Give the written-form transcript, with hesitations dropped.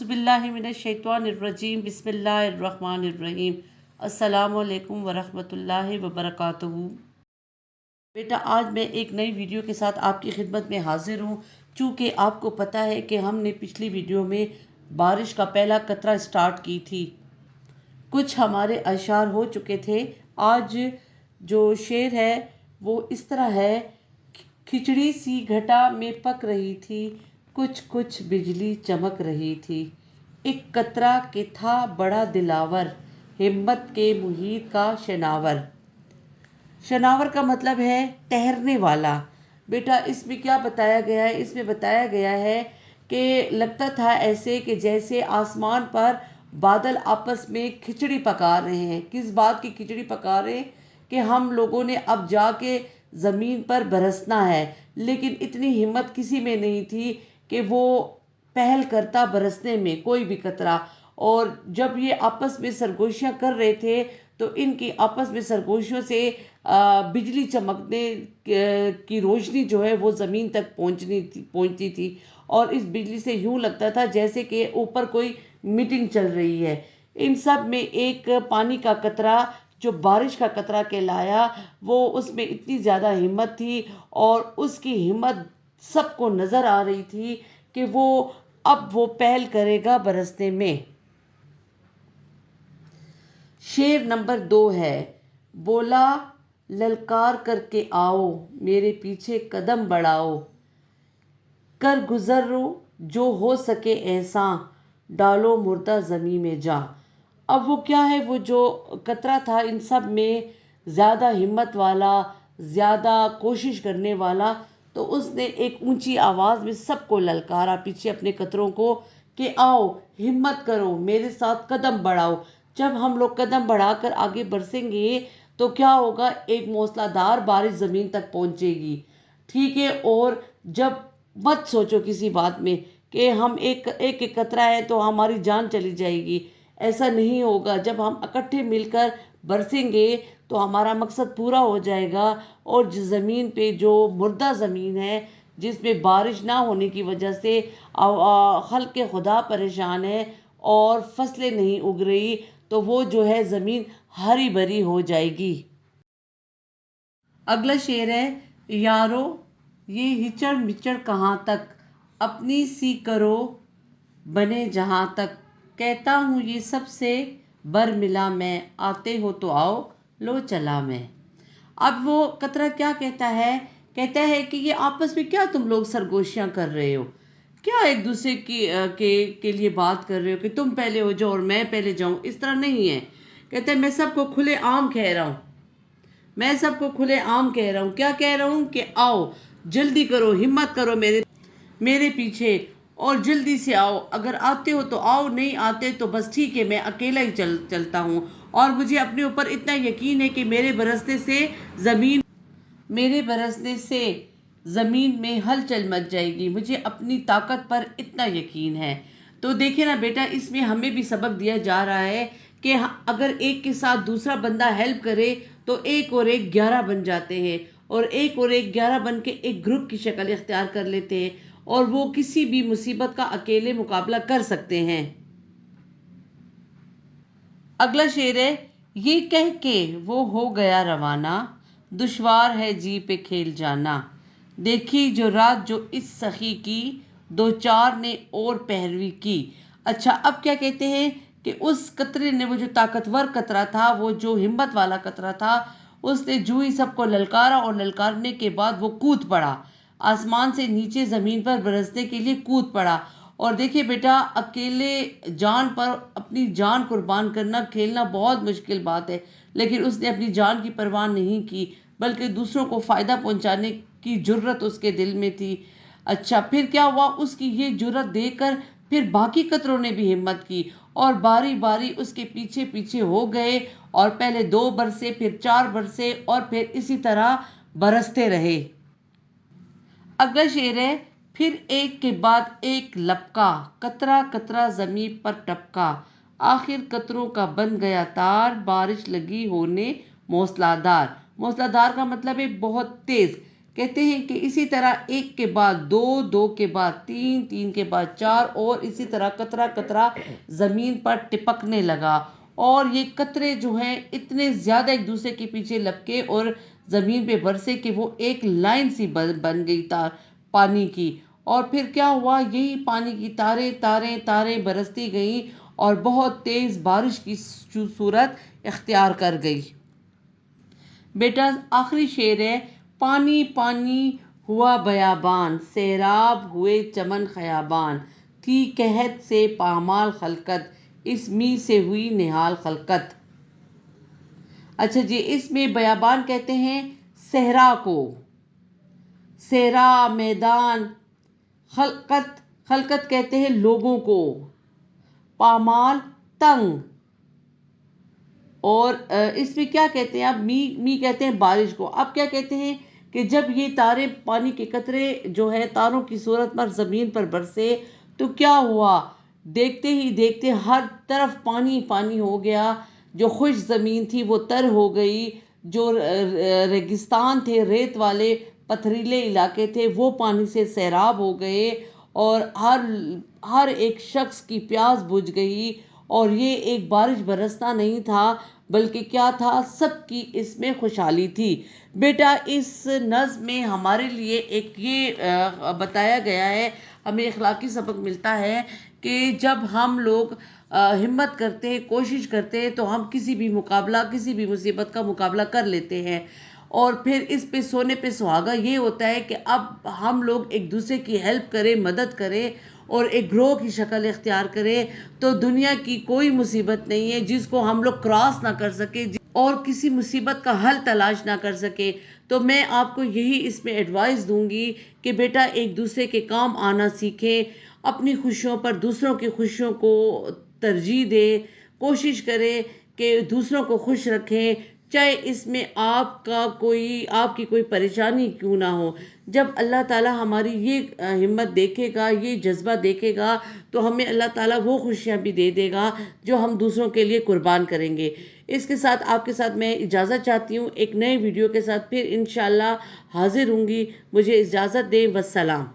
औज़ुबिल्लाहिमिनश्शैतानिर्रजीम बिस्मिल्लाहिर्रहमानिर्रहीम। अस्सलामुअलैकुम वरहमतुल्लाहि वबरकातुहू। बेटा, आज मैं एक नई वीडियो के साथ आपकी खिदमत में हाजिर हूँ। चूँकि आपको पता है कि हमने पिछली वीडियो में बारिश का पहला कतरा स्टार्ट की थी, कुछ हमारे अशार हो चुके थे। आज जो शेर है वो इस तरह है। खिचड़ी सी घटा में पक रही थी, कुछ कुछ बिजली चमक रही थी। एक कतरा के था बड़ा दिलावर, हिम्मत के मुहीत का शनावर। शनावर का मतलब है ठहरने वाला। बेटा, इसमें क्या बताया गया है? इसमें बताया गया है कि लगता था ऐसे कि जैसे आसमान पर बादल आपस में खिचड़ी पका रहे हैं। किस बात की खिचड़ी पका रहे हैं? कि हम लोगों ने अब जाके ज़मीन पर बरसना है। लेकिन इतनी हिम्मत किसी में नहीं थी कि वो पहल करता बरसने में कोई भी कतरा। और जब ये आपस में सरगोशियाँ कर रहे थे तो इनकी आपस में सरगोशियों से बिजली चमकने की रोशनी जो है वो ज़मीन तक पहुंचती थी। और इस बिजली से यूं लगता था जैसे कि ऊपर कोई मीटिंग चल रही है। इन सब में एक पानी का कतरा जो बारिश का कतरा कहलाया, वो उसमें इतनी ज़्यादा हिम्मत थी और उसकी हिम्मत सबको नज़र आ रही थी कि अब वो पहल करेगा बरसने में। शेर नंबर 2 है। बोला ललकार करके आओ, मेरे पीछे कदम बढ़ाओ, कर गुजरो जो हो सके ऐसा, डालो मुर्दा ज़मीं में जा। अब वो क्या है? वो जो कतरा था इन सब में ज़्यादा हिम्मत वाला, ज़्यादा कोशिश करने वाला, तो उसने एक ऊंची आवाज़ में सबको ललकारा पीछे अपने कतरों को कि आओ, हिम्मत करो, मेरे साथ कदम बढ़ाओ। जब हम लोग कदम बढ़ाकर आगे बरसेंगे तो क्या होगा? एक मूसलाधार बारिश ज़मीन तक पहुंचेगी। ठीक है। और जब मत सोचो किसी बात में कि हम एक एक कतरा है तो हमारी जान चली जाएगी। ऐसा नहीं होगा। जब हम इकट्ठे मिलकर बरसेंगे तो हमारा मकसद पूरा हो जाएगा। और जिस ज़मीन पे जो मुर्दा ज़मीन है, जिसमें बारिश ना होने की वजह से खल्क़े खुदा परेशान है और फसलें नहीं उग रही, तो वो जो है ज़मीन हरी भरी हो जाएगी। अगला शेर है। यारो ये हिचड़ मिचड़ कहाँ तक, अपनी सी करो बने जहाँ तक, कहता हूँ ये सबसे बर मिला मैं, आते हो तो आओ लो चला मैं। अब वो कतरा क्या कहता है? कहता है कि ये आपस में क्या तुम लोग सरगोशियां कर रहे हो? क्या एक दूसरे के लिए बात कर रहे हो कि तुम पहले हो जाओ और मैं पहले जाऊं? इस तरह नहीं है। कहता है मैं सबको खुले आम कह रहा हूं। मैं सबको खुले आम कह रहा हूं। क्या कह रहा हूं? कि आओ, जल्दी करो, हिम्मत करो मेरे पीछे और जल्दी से आओ। अगर आते हो तो आओ, नहीं आते तो बस ठीक है, मैं अकेला ही चलता हूँ। और मुझे अपने ऊपर इतना यकीन है कि मेरे बरसने से ज़मीन में हलचल मच जाएगी। मुझे अपनी ताकत पर इतना यकीन है। तो देखिए ना बेटा, इसमें हमें भी सबक दिया जा रहा है कि अगर एक के साथ दूसरा बंदा हेल्प करे तो एक और एक 11 बन जाते हैं। और एक और एक 11 बन के एक ग्रुप की शक्ल इख्तियार कर लेते हैं और वो किसी भी मुसीबत का अकेले मुकाबला कर सकते हैं। अगला शेर है। ये कह के वो हो गया रवाना, दुश्वार है जी पे खेल जाना, देखी जो रात जो इस सखी की, दो चार ने और पैरवी की। अच्छा, अब क्या कहते हैं कि उस कतरे ने, वो जो ताकतवर कतरा था, वो जो हिम्मत वाला कतरा था, उसने जूही सबको ललकारा और ललकारने के बाद वो कूद पड़ा, आसमान से नीचे ज़मीन पर बरसने के लिए कूद पड़ा। और देखिए बेटा, अकेले जान पर अपनी जान कुर्बान करना, खेलना बहुत मुश्किल बात है। लेकिन उसने अपनी जान की परवाह नहीं की, बल्कि दूसरों को फ़ायदा पहुंचाने की जुर्रत उसके दिल में थी। अच्छा, फिर क्या हुआ? उसकी ये जुर्रत देखकर फिर बाकी कतरों ने भी हिम्मत की और बारी बारी उसके पीछे पीछे हो गए। और पहले 2 बरसे, फिर 4 बरसे और फिर इसी तरह बरसते रहे। अगला शेर है। फिर एक के बाद एक लपका, कतरा कतरा जमीन पर टपका, आखिर कतरों का बन गया तार, बारिश लगी होने मूसलाधार। मूसलाधार का मतलब है बहुत तेज। کہتے ہیں کہ اسی طرح ایک کے بعد دو، دو کے بعد تین، تین کے بعد چار، اور اسی طرح قطرہ قطرہ زمین پر ٹپکنے لگا، اور یہ قطرے جو ہیں اتنے زیادہ ایک دوسرے کے پیچھے لپکے اور زمین پہ برسے کہ وہ ایک لائن سی بن گئی پانی کی۔ اور پھر کیا ہوا، یہی پانی کی تاریں تاریں تاریں برستی گئیں اور بہت تیز بارش کی صورت اختیار کر گئی۔ بیٹا آخری شعر ہے، پانی پانی ہوا بیابان، سیراب ہوئے چمن خیابان، تھی قحط سے پامال خلقت، اس می سے ہوئی نہال خلقت۔ اچھا جی، اس میں بیابان کہتے ہیں صحرا کو، صحرا میدان، خلقت کہتے ہیں لوگوں کو، پامال تنگ، اور اس میں کیا کہتے ہیں، اب می کہتے ہیں بارش کو۔ اب کیا کہتے ہیں کہ جب یہ تارے پانی کے قطرے جو ہے تاروں کی صورت پر زمین پر برسے تو کیا ہوا، دیکھتے ہی دیکھتے ہر طرف پانی پانی ہو گیا، جو خشک زمین تھی وہ تر ہو گئی، جو ریگستان تھے، ریت والے پتھریلے علاقے تھے، وہ پانی سے سیراب ہو گئے، اور ہر ایک شخص کی پیاس بجھ گئی۔ اور یہ ایک بارش برسنا نہیں تھا بلکہ کیا تھا، سب کی اس میں خوشحالی تھی۔ بیٹا اس نظم میں ہمارے لیے ایک یہ بتایا گیا ہے، ہمیں اخلاقی سبق ملتا ہے کہ جب ہم لوگ ہمت کرتے ہیں، کوشش کرتے ہیں، تو ہم کسی بھی مصیبت کا مقابلہ کر لیتے ہیں۔ اور پھر اس پہ سونے پہ سہاگا یہ ہوتا ہے کہ اب ہم لوگ ایک دوسرے کی ہیلپ کریں، مدد کریں، اور ایک گروہ کی شکل اختیار کریں، تو دنیا کی کوئی مصیبت نہیں ہے جس کو ہم لوگ کراس نہ کر سکے اور کسی مصیبت کا حل تلاش نہ کر سکے۔ تو میں آپ کو یہی اس میں ایڈوائز دوں گی کہ بیٹا ایک دوسرے کے کام آنا سیکھیں، اپنی خوشیوں پر دوسروں کی خوشیوں کو ترجیح دیں، کوشش کریں کہ دوسروں کو خوش رکھیں، چاہے اس میں آپ کی کوئی پریشانی کیوں نہ ہو۔ جب اللہ تعالیٰ ہماری یہ ہمت دیکھے گا، یہ جذبہ دیکھے گا، تو ہمیں اللہ تعالیٰ وہ خوشیاں بھی دے دے گا جو ہم دوسروں کے لیے قربان کریں گے۔ اس کے ساتھ آپ کے ساتھ میں اجازت چاہتی ہوں، ایک نئے ویڈیو کے ساتھ پھر انشاءاللہ حاضر ہوں گی۔ مجھے اجازت دیں، والسلام۔